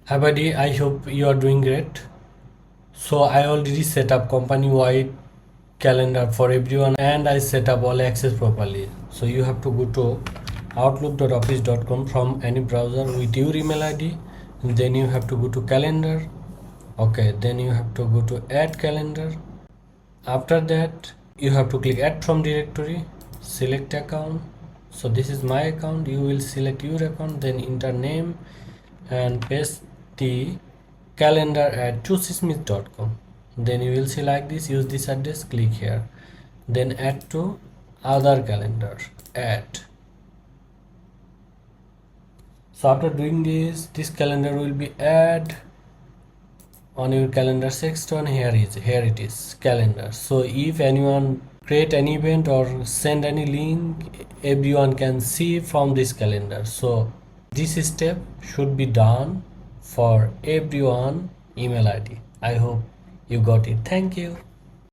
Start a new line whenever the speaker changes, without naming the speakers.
Hi buddy, I hope you are doing great. So I already set up company-wide calendar for everyone and I set up all access properly. So you have to go to outlook.office.com from any browser with your email ID. And then you have to go to calendar. Okay, then you have to go to add calendar. After that, you have to click add from directory, select account. So this is my account. You will select your account, then enter name and paste the calendar at choosesmith.com. Then you will see like this, use this address, click here, then add to other calendar, add. So after doing this calendar will be add on your calendar section. Here it is calendar. So if anyone create an event or send any link, everyone can see from this calendar. So this step should be done for everyone email ID. I hope you got it. Thank you.